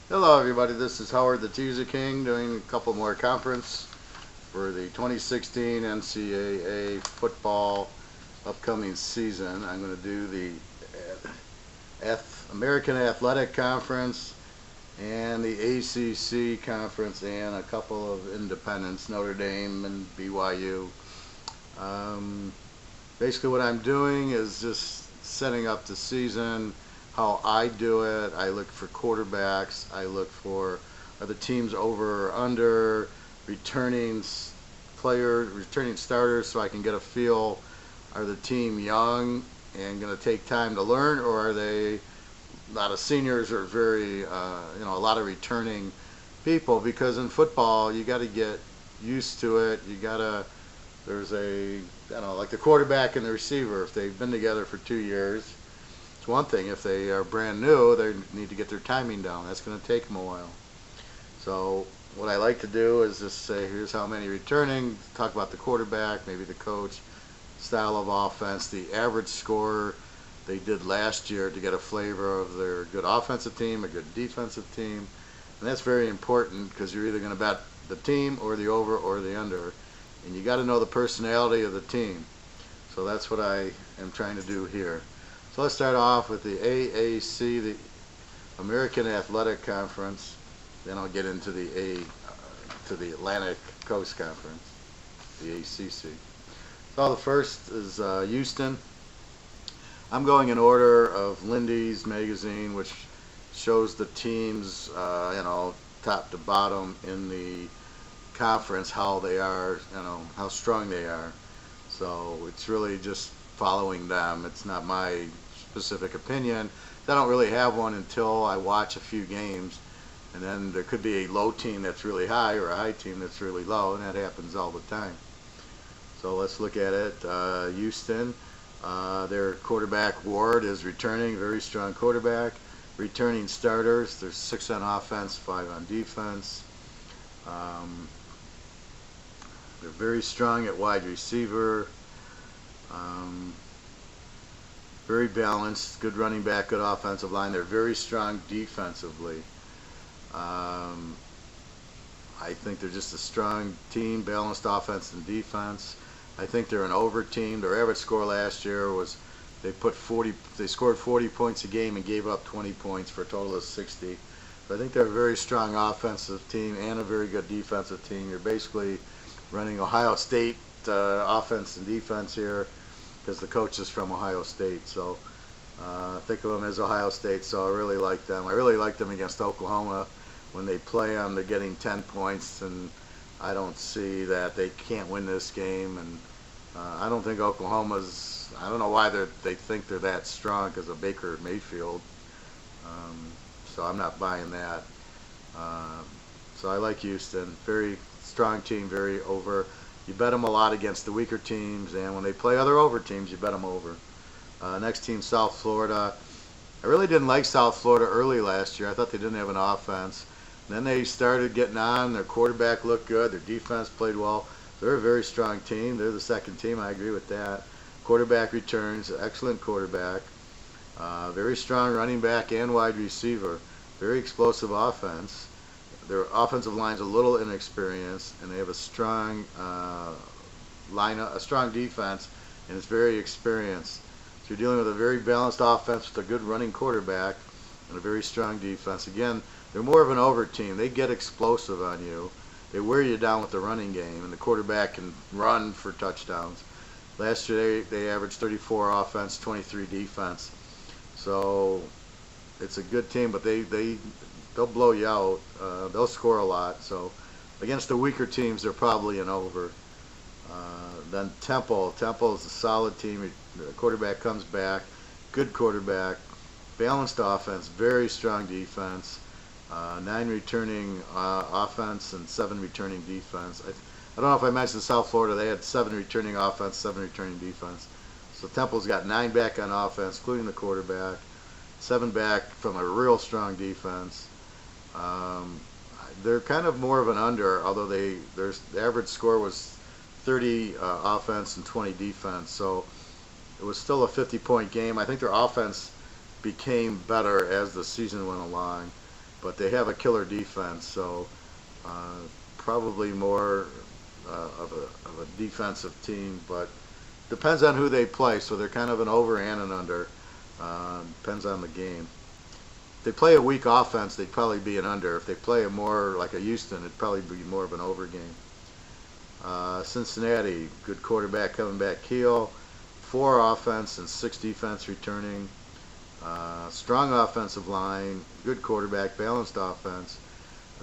Hello everybody, this is Howard the TEASERKING doing a couple more conference for the 2016 NCAA football upcoming season. I'm going to do the American Athletic Conference and the ACC Conference and a couple of independents, Notre Dame and BYU. Um, Basically what I'm doing is just setting up the season, how I do it. I look for quarterbacks. I look for, are the teams over or under, returning players, returning starters, so I can get a feel. Are the team young and going to take time to learn, or are they a lot of seniors or very, a lot of returning people? Because in football, you got to get used to it. You got to, there's like the quarterback and the receiver, if they've been together for 2 years, it's one thing. If they are brand new, they need to get their timing down. That's going to take them a while. So what I like to do is just say, here's how many returning, talk about the quarterback, maybe the coach, style of offense, the average score they did last year to get a flavor of their good offensive team, a good defensive team. And that's very important because you're either going to bet the team or the over or the under. And you got to know the personality of the team. So that's what I am trying to do here. So let's start off with the AAC, the American Athletic Conference. Then I'll get into to the Atlantic Coast Conference, the ACC. So the first is Houston. I'm going in order of Lindy's magazine, which shows the teams, top to bottom in the conference, how they are, how strong they are. So it's really just following them. It's not my specific opinion. I don't really have one until I watch a few games, and then there could be a low team that's really high or a high team that's really low, and that happens all the time. So let's look at it. Houston, their quarterback Ward is returning, very strong quarterback. Returning starters, there's 6 on offense, 5 on defense. They're very strong at wide receiver. Very balanced, good running back, good offensive line. They're very strong defensively. I think they're just a strong team, balanced offense and defense. I think they're an over team. Their average score last year was they scored 40 points a game and gave up 20 points for a total of 60. But I think they're a very strong offensive team and a very good defensive team. You're basically running Ohio State offense and defense here because the coach is from Ohio State. So think of them as Ohio State, so I really like them. I really like them against Oklahoma. When they play them, they're getting 10 points, and I don't see that they can't win this game. And I don't think Oklahoma's, I don't know why they think they're that strong because of Baker Mayfield. So I'm not buying that. So I like Houston. Very strong team, very over. You bet them a lot against the weaker teams, and when they play other over teams, you bet them over. Next team, South Florida. I really didn't like South Florida early last year. I thought they didn't have an offense. And then they started getting on. Their quarterback looked good. Their defense played well. They're a very strong team. They're the second team. I agree with that. Quarterback returns, excellent quarterback. Very strong running back and wide receiver. Very explosive offense. Their offensive line's a little inexperienced, and they have a strong a strong defense, and it's very experienced. So you're dealing with a very balanced offense with a good running quarterback and a very strong defense. Again, they're more of an over team. They get explosive on you. They wear you down with the running game, and the quarterback can run for touchdowns. Last year they averaged 34 offense, 23 defense. So it's a good team, but they'll blow you out. They'll score a lot. So against the weaker teams, they're probably an over. Then Temple. Temple is a solid team. The quarterback comes back. Good quarterback. Balanced offense. Very strong defense. 9 returning offense and 7 returning defense. I don't know if I mentioned South Florida. They had 7 returning offense, 7 returning defense. So Temple's got 9 back on offense, including the quarterback. 7 back from a real strong defense. They're kind of more of an under, although their average score was 30 offense and 20 defense. So it was still a 50-point game. I think their offense became better as the season went along. but they have a killer defense, so probably more of a defensive team, but depends on who they play, so they're kind of an over and an under. Depends on the game. If they play a weak offense, they'd probably be an under. If they play a more like a Houston, it'd probably be more of an over game. Cincinnati, good quarterback coming back heel, 4 offense and 6 defense returning. Strong offensive line, good quarterback, balanced offense.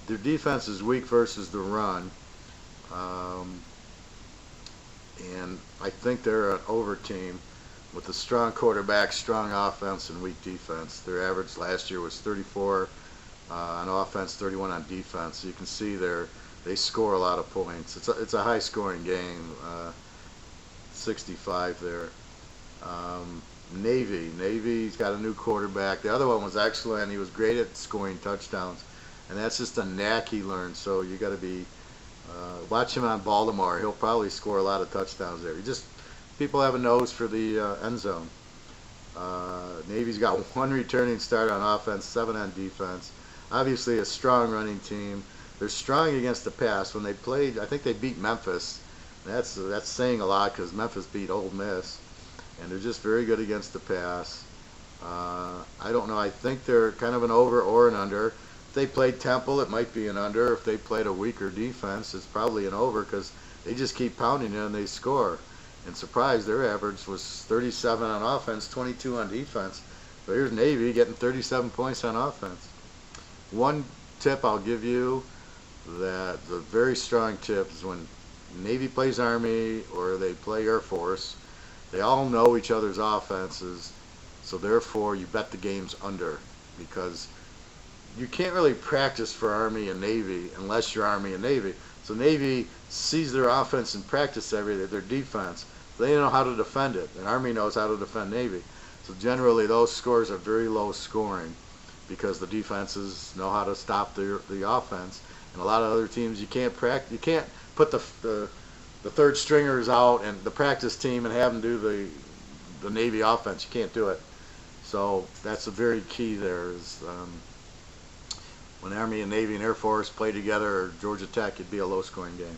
Their defense is weak versus the run. And I think they're an over team with a strong quarterback, strong offense, and weak defense. Their average last year was 34 on offense, 31 on defense. So you can see they score a lot of points. It's a high-scoring game, 65 there. Navy's got a new quarterback. The other one was excellent. He was great at scoring touchdowns, and that's just a knack he learned. So you got to be watch him on Baltimore. He'll probably score a lot of touchdowns there. People have a nose for the end zone. Navy's got 1 returning start on offense, 7 on defense. Obviously a strong running team. They're strong against the pass. When they played, I think they beat Memphis. That's saying a lot because Memphis beat Ole Miss, and they're just very good against the pass. I don't know. I think they're kind of an over or an under. If they played Temple, it might be an under. If they played a weaker defense, it's probably an over because they just keep pounding it and they score. And surprise, their average was 37 on offense, 22 on defense. But here's Navy getting 37 points on offense. One tip I'll give you, that the very strong tip is when Navy plays Army or they play Air Force, they all know each other's offenses, so therefore you bet the games under, because you can't really practice for Army and Navy unless you're Army and Navy. So Navy sees their offense in practice every day, their defense. They know how to defend it, and Army knows how to defend Navy. So generally those scores are very low scoring because the defenses know how to stop the offense. And a lot of other teams, you can't put the third stringers out and the practice team and have them do the Navy offense. You can't do it. So that's a very key there. Is when Army and Navy and Air Force play together, or Georgia Tech, it'd be a low-scoring game.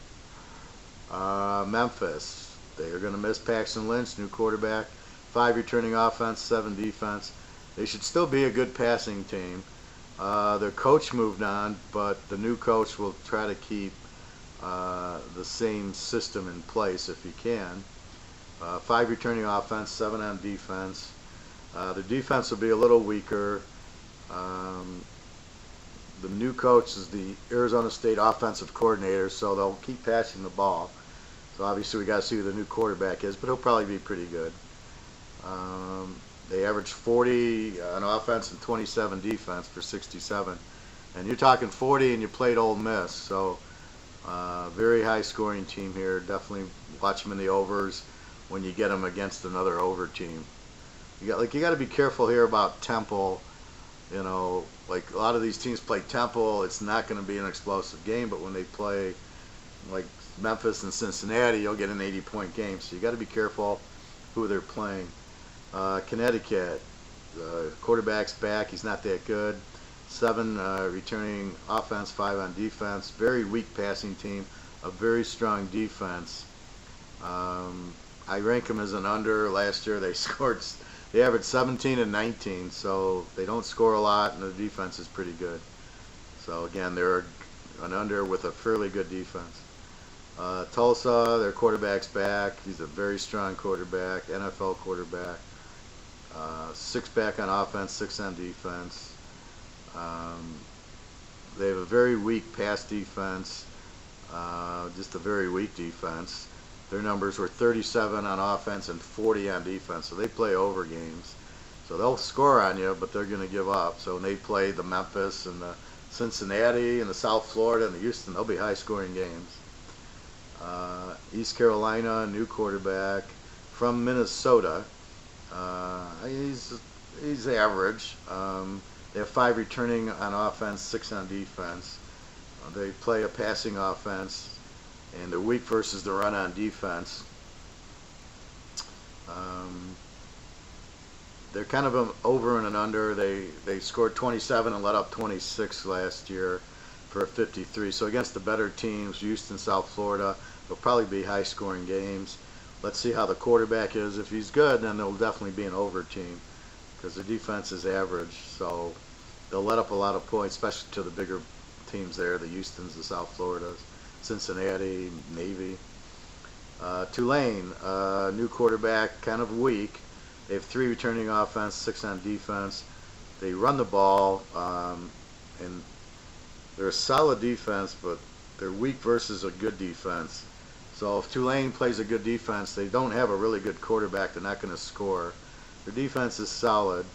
Memphis, they are going to miss Paxton Lynch, new quarterback, 5 returning offense, 7 defense. They should still be a good passing team. Their coach moved on, but the new coach will try to keep the same system in place if he can. 5 returning offense, 7 on defense. Their defense will be a little weaker. The new coach is the Arizona State offensive coordinator, so they'll keep passing the ball. So obviously we got to see who the new quarterback is, but he'll probably be pretty good. They average 40 on offense and 27 defense for 67. And you're talking 40 and you played Ole Miss, so very high scoring team here. Definitely watch them in the overs when you get them against another over team. You got to be careful here about Temple. You know, like a lot of these teams play Temple, it's not going to be an explosive game, but when they play like Memphis and Cincinnati, you'll get an 80-point game. So you got to be careful who they're playing. Connecticut, quarterback's back. He's not that good. 7 returning offense, 5 on defense. Very weak passing team. A very strong defense. I rank them as an under. Last year they averaged 17 and 19, so they don't score a lot, and the defense is pretty good. So again, they're an under with a fairly good defense. Tulsa, their quarterback's back. He's a very strong quarterback, NFL quarterback. 6 back on offense, 6 on defense. They have a very weak pass defense, just a very weak defense. Their numbers were 37 on offense and 40 on defense, so they play over games. So they'll score on you, but they're going to give up. So when they play the Memphis and the Cincinnati and the South Florida and the Houston, they'll be high-scoring games. East Carolina, new quarterback from Minnesota. He's average. They have 5 returning on offense, 6 on defense. They play a passing offense, and they're weak versus the run on defense. they're kind of an over and an under. They scored 27 and let up 26 last year for a 53. So against the better teams, Houston, South Florida, they'll probably be high-scoring games. Let's see how the quarterback is. If he's good, then they'll definitely be an over team because their defense is average. So they'll let up a lot of points, especially to the bigger teams there, the Houstons, the South Floridas, Cincinnati, Navy. Tulane, new quarterback, kind of weak. They have 3 returning offense, 6 on defense. They run the ball, and they're a solid defense, but they're weak versus a good defense. So if Tulane plays a good defense, they don't have a really good quarterback, they're not going to score. Their defense is solid.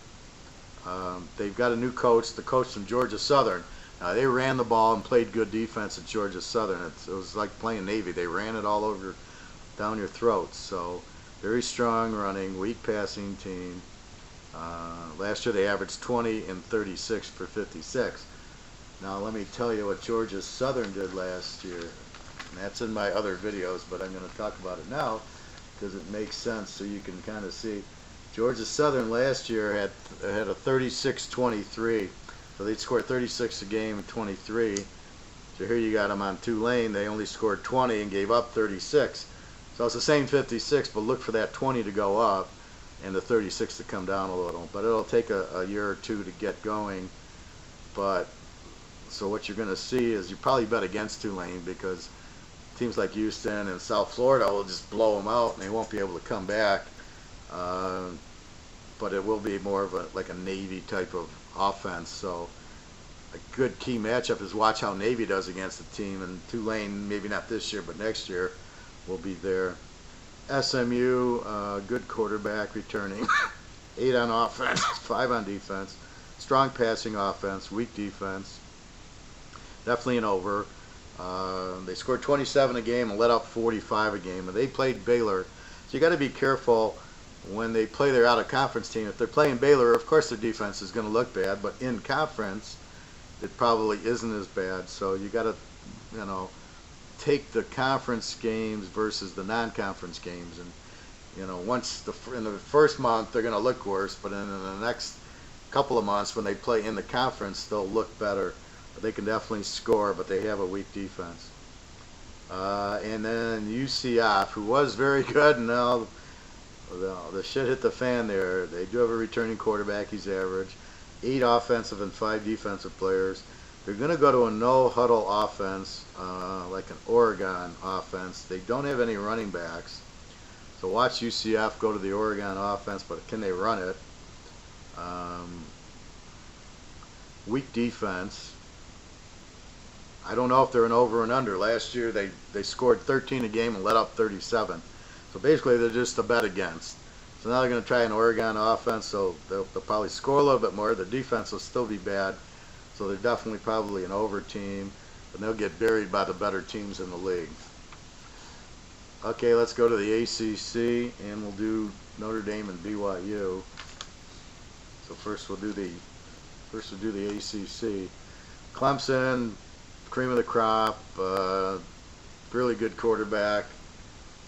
They've got a new coach, the coach from Georgia Southern. They ran the ball and played good defense at Georgia Southern. It was like playing Navy. They ran it all over down your throats. So very strong running, weak passing team. Last year they averaged 20 and 36 for 56. Now let me tell you what Georgia Southern did last year. And that's in my other videos, but I'm going to talk about it now because it makes sense so you can kind of see. Georgia Southern last year had a 36-23. So they'd score 36 a game and 23. So here you got them on Tulane. They only scored 20 and gave up 36. So it's the same 56, but look for that 20 to go up and the 36 to come down a little. But it'll take a year or two to get going. But so what you're going to see is you probably bet against Tulane because teams like Houston and South Florida will just blow them out and they won't be able to come back. But it will be more of a Navy type of offense. So a good key matchup is watch how Navy does against the team, and Tulane, maybe not this year but next year, will be there. SMU, good quarterback returning. 8 on offense, 5 on defense. Strong passing offense, weak defense. Definitely an over. They scored 27 a game and let up 45 a game, and they played Baylor. So you got to be careful when they play their out-of-conference team. If they're playing Baylor, of course their defense is going to look bad, but in conference, it probably isn't as bad. So you got to, take the conference games versus the non-conference games. And once in the first month they're going to look worse, but in the next couple of months when they play in the conference, they'll look better. But they can definitely score, but they have a weak defense. And then UCF, who was very good, and now the shit hit the fan there. They do have a returning quarterback. He's average. 8 offensive and 5 defensive players. They're going to go to a no-huddle offense, like an Oregon offense. They don't have any running backs. So watch UCF go to the Oregon offense, but can they run it? Weak defense. I don't know if they're an over and under. Last year they scored 13 a game and let up 37. So basically they're just a bet against. So now they're going to try an Oregon offense, so they'll probably score a little bit more. The defense will still be bad, so they're definitely probably an over team, and they'll get buried by the better teams in the league. Okay, let's go to the ACC, and we'll do Notre Dame and BYU. So first we'll do the ACC. Clemson, cream of the crop, really good quarterback.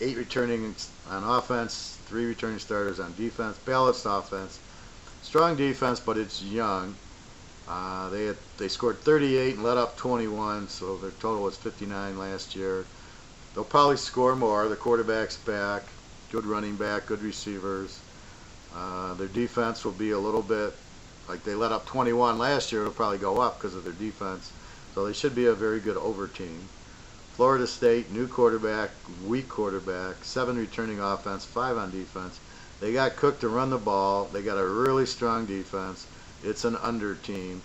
8 returning on offense, 3 returning starters on defense. Balanced offense, strong defense, but it's young. They scored 38 and let up 21, so their total was 59 last year. They'll probably score more. The quarterback's back, good running back, good receivers. Their defense will be a little bit like they let up 21 last year. It'll probably go up because of their defense. So they should be a very good over team. Florida State, new quarterback, weak quarterback, 7 returning offense, 5 on defense. They got cooked to run the ball. They got a really strong defense. It's an under team.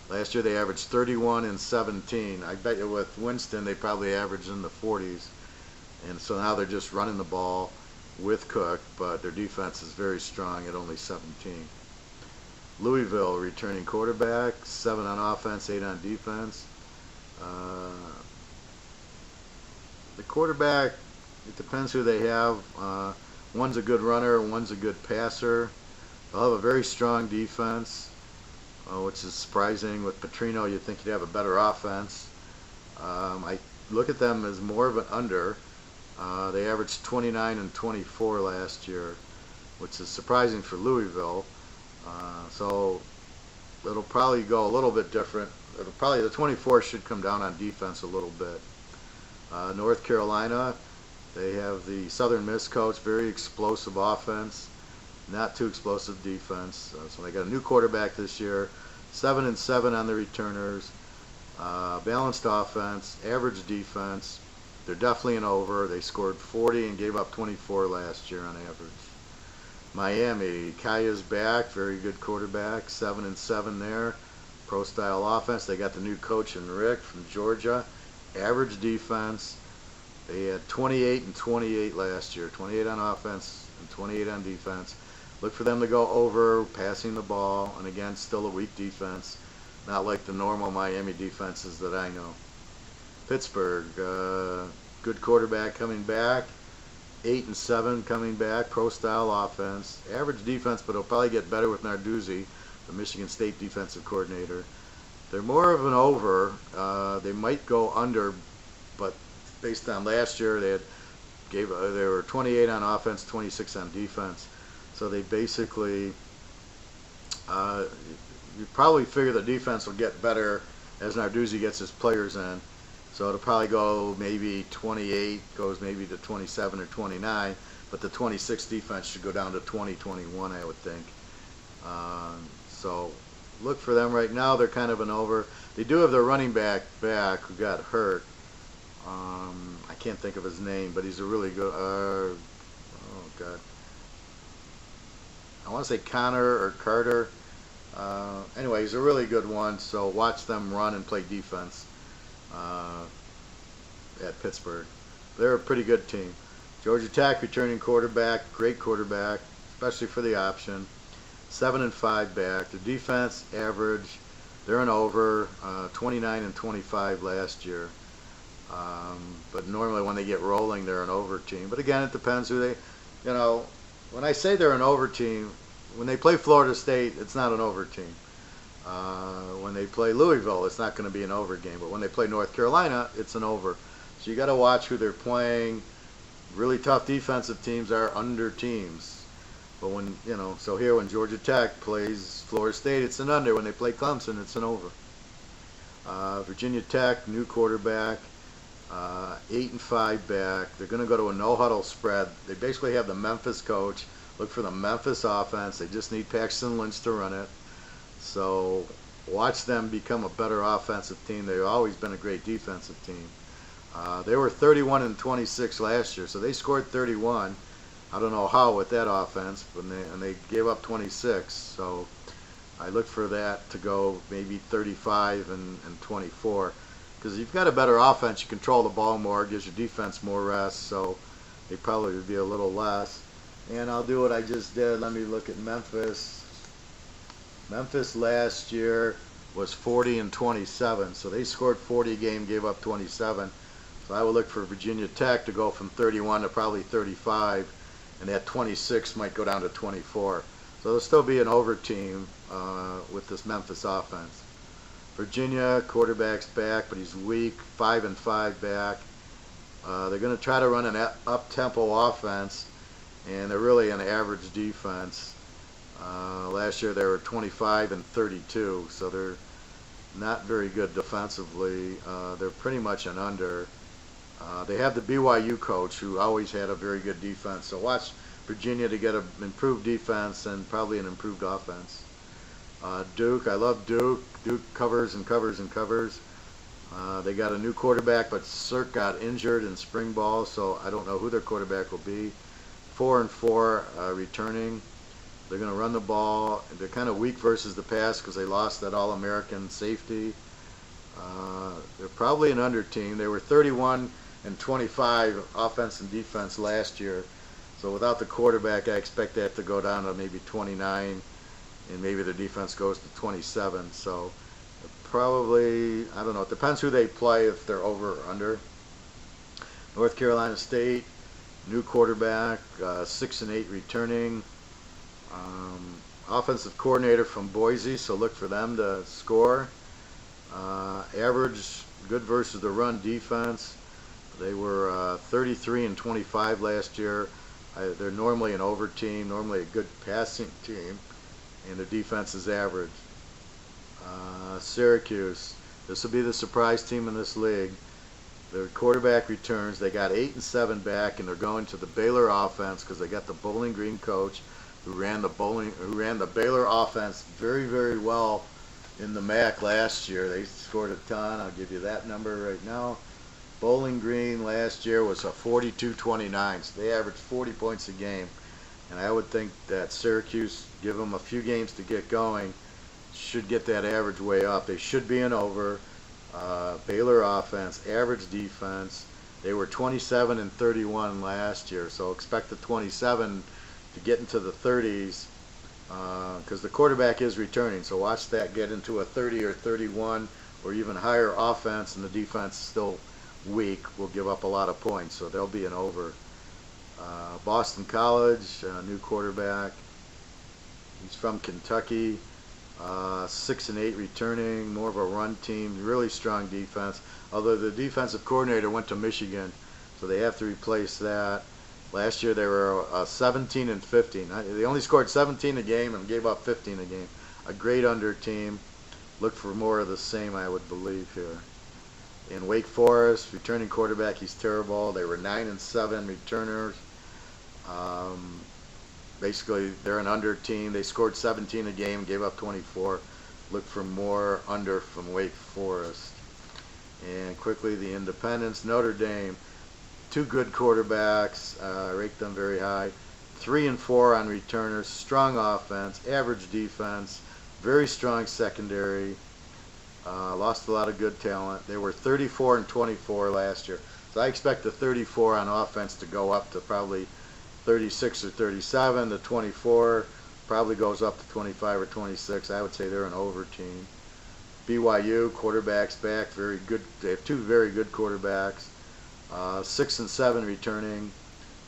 Last year they averaged 31 and 17. I bet you with Winston they probably averaged in the 40s. And so now they're just running the ball with Cook, but their defense is very strong at only 17. Louisville, returning quarterback, 7 on offense, 8 on defense. The quarterback, it depends who they have. One's a good runner, one's a good passer. They'll have a very strong defense, which is surprising. With Petrino, you'd think you'd have a better offense. I look at them as more of an under. They averaged 29 and 24 last year, which is surprising for Louisville. So it'll probably go a little bit different. It'll probably, the 24 should come down on defense a little bit. North Carolina, they have the Southern Miss coach, very explosive offense, not too explosive defense. So they got a new quarterback this year, 7-7 on the returners, balanced offense, average defense. They're definitely an over. They scored 40 and gave up 24 last year on average. Miami, Kaya's back, very good quarterback, 7-7 there. Pro style offense. They got the new coach in Rick from Georgia. Average defense. They had 28 and 28 last year. 28 on offense and 28 on defense. Look for them to go over, passing the ball, and again, still a weak defense. Not like the normal Miami defenses that I know. Pittsburgh, good quarterback coming back. 8-7 coming back. Pro style offense. Average defense, but it'll probably get better with Narduzzi, the Michigan State defensive coordinator. They're more of an over. They might go under, but based on last year, they were 28 on offense, 26 on defense. So they basically, you probably figure the defense will get better as Narduzzi gets his players in. So it'll probably go maybe 28, goes maybe to 27 or 29, but the 26 defense should go down to 20, 21, I would think. So look for them right now. They're kind of an over. They do have their running back who got hurt. I can't think of his name, but he's a really good. Oh God, I want to say Connor or Carter. Anyway, he's a really good one. So watch them run and play defense at Pittsburgh. They're a pretty good team. Georgia Tech returning quarterback, great quarterback, especially for the option. 7-5 back. The defense average, they're an over, 29 and 25 last year. But normally when they get rolling, they're an over team. But again, it depends who they, when I say they're an over team, when they play Florida State, it's not an over team. When they play Louisville, it's not going to be an over game. But when they play North Carolina, it's an over. So you got to watch who they're playing. Really tough defensive teams are under teams. But when, so here when Georgia Tech plays Florida State, it's an under. When they play Clemson, it's an over. Virginia Tech, new quarterback, 8-5 back. They're going to go to a no-huddle spread. They basically have the Memphis coach. Look for the Memphis offense. They just need Paxton Lynch to run it. So watch them become a better offensive team. They've always been a great defensive team. They were 31 and 26 last year, so they scored 31. I don't know how with that offense, and they gave up 26. So I look for that to go maybe 35 and 24. Because you've got a better offense, you control the ball more, gives your defense more rest, so they probably would be a little less. And I'll do what I just did. Let me look at Memphis. Memphis last year was 40 and 27, so they scored 40 a game, gave up 27. So I will look for Virginia Tech to go from 31 to probably 35, and that 26 might go down to 24. So there'll still be an over team with this Memphis offense. Virginia, quarterback's back, but he's weak, 5-5 back. They're going to try to run an up-tempo offense, and they're really an average defense. Last year they were 25 and 32, so they're not very good defensively. They're pretty much an under. They have the BYU coach who always had a very good defense, so watch Virginia to get an improved defense and probably an improved offense. Duke, I love Duke. Duke covers and covers and covers. They got a new quarterback, but Cirk got injured in spring ball, so I don't know who their quarterback will be. 4-4 returning. They're going to run the ball. They're kind of weak versus the pass because they lost that All-American safety. They're probably an under team. They were 31 and 25 offense and defense last year. So without the quarterback, I expect that to go down to maybe 29, and maybe their defense goes to 27. So probably, I don't know. It depends who they play, if they're over or under. North Carolina State, new quarterback, 6-8 returning. Offensive coordinator from Boise, so look for them to score. Average, good versus the run defense. They were 33 and 25 last year. They're normally an over team, normally a good passing team. and their defense is average. Syracuse, this will be the surprise team in this league. Their quarterback returns. They got 8 and 7 back, and they're going to the Baylor offense because they got the Bowling Green coach who ran the Baylor offense very, very well in the MAC last year. They scored a ton. I'll give you that number right now. Bowling Green last year was a 42-29, so they averaged 40 points a game. And I would think that Syracuse, give them a few games to get going, should get that average way up. They should be an over. Baylor offense, average defense. They were 27 and 31 last year, so expect the 27 to get into the 30s because the quarterback is returning. So watch that get into a 30 or 31 or even higher offense, and the defense is still weak. Will give up a lot of points, so they'll be an over. Boston College, new quarterback. He's from Kentucky. 6 and 8 returning, more of a run team, really strong defense. Although the defensive coordinator went to Michigan, so they have to replace that. Last year they were 17 and 15. They only scored 17 a game and gave up 15 a game. A great under team. Look for more of the same, I would believe here. In Wake Forest, returning quarterback, he's terrible. They were 9 and 7 returners. Basically, they're an under team. They scored 17 a game, gave up 24. Look for more under from Wake Forest. And quickly, the Independents. Notre Dame, 2 good quarterbacks. Rate them very high. 3 and 4 on returners. Strong offense, average defense, very strong secondary. Lost a lot of good talent. They were 34 and 24 last year. So I expect the 34 on offense to go up to probably 36 or 37. The 24 probably goes up to 25 or 26. I would say they're an over team. BYU, quarterbacks back, very good. They have 2 very good quarterbacks. 6 and 7 returning.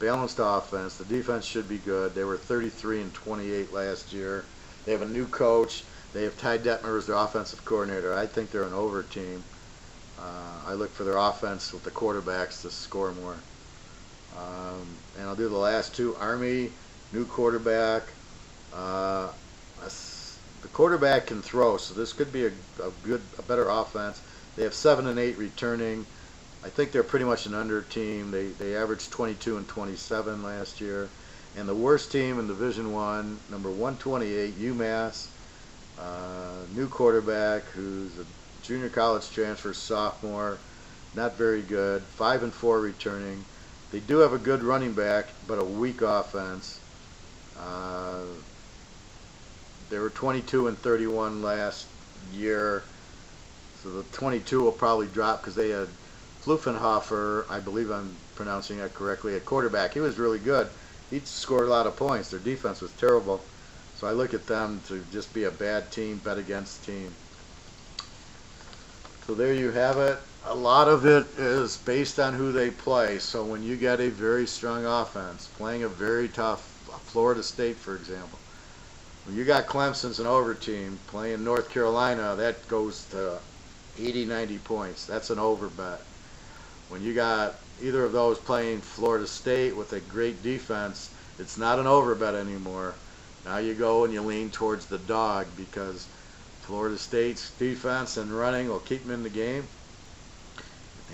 Balanced offense. The defense should be good. They were 33 and 28 last year. They have a new coach. They have Ty Detmer as their offensive coordinator. I think they're an over team. I look for their offense with the quarterbacks to score more. And I'll do the last 2. Army, new quarterback. The quarterback can throw, so this could be a better offense. They have 7 and 8 returning. I think they're pretty much an under team. They averaged 22 and 27 last year. And the worst team in Division I, number 128, UMass. New quarterback who's a junior college transfer, sophomore. Not very good. 5 and 4 returning. They do have a good running back, but a weak offense. They were 22 and 31 last year, so the 22 will probably drop because they had Fluffenhofer, I believe I'm pronouncing that correctly, at quarterback. He was really good. He scored a lot of points. Their defense was terrible. So I look at them to just be a bad team, bet against team. So there you have it. A lot of it is based on who they play. So when you get a very strong offense, playing a very tough Florida State, for example, when you got Clemson's an over team, playing North Carolina, that goes to 80, 90 points. That's an over bet. When you got either of those playing Florida State with a great defense, it's not an over bet anymore. Now you go and you lean towards the dog because Florida State's defense and running will keep them in the game.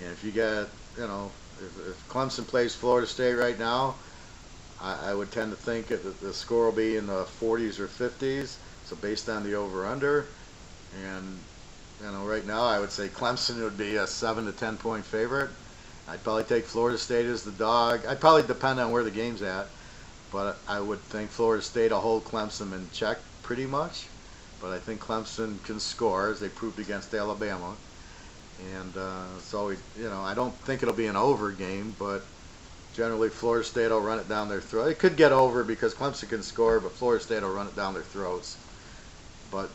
And if you got, if Clemson plays Florida State right now, I would tend to think that the score will be in the 40s or 50s. So based on the over/under, and right now I would say Clemson would be a 7 to 10 point favorite. I'd probably take Florida State as the dog. I'd probably depend on where the game's at, but I would think Florida State will hold Clemson in check pretty much. But I think Clemson can score, as they proved against Alabama. And so, I don't think it'll be an over game, but generally Florida State will run it down their throat. It could get over because Clemson can score, but Florida State will run it down their throats. But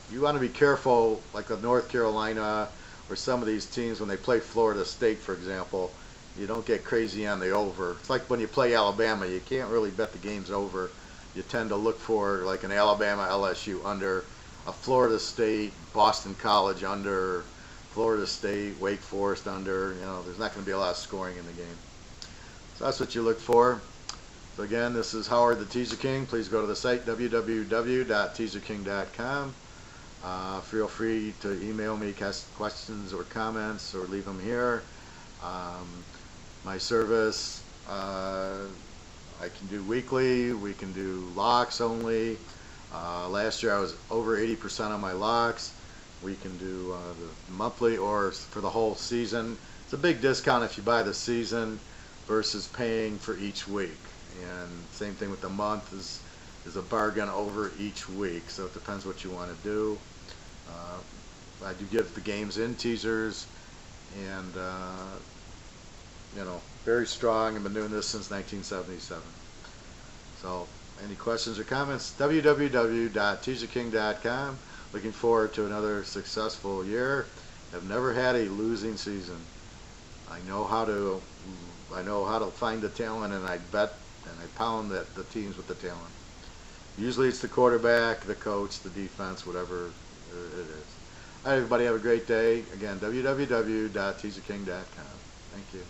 you want to be careful, like with North Carolina or some of these teams, when they play Florida State, for example, you don't get crazy on the over. It's like when you play Alabama, you can't really bet the game's over. You tend to look for like an Alabama LSU under, a Florida State Boston College under, Florida State Wake Forest under. There's not going to be a lot of scoring in the game. So that's what you look for. So again, this is Howard the Teaser King. Please go to the site www.teaserking.com. Feel free to email me questions or comments or leave them here. My service, I can do weekly, we can do locks only. Last year I was over 80% on my locks. We can do the monthly or for the whole season. It's a big discount if you buy the season versus paying for each week. And same thing with the month is a bargain over each week. So it depends what you want to do. I do give the games in teasers, and very strong. I've been doing this since 1977. So any questions or comments? www.teaserking.com. Looking forward to another successful year. I've never had a losing season. I know how to find the talent, and I bet and I pound the teams with the talent. Usually it's the quarterback, the coach, the defense, whatever it is. All right, everybody, have a great day. Again, www.teaserking.com. Thank you.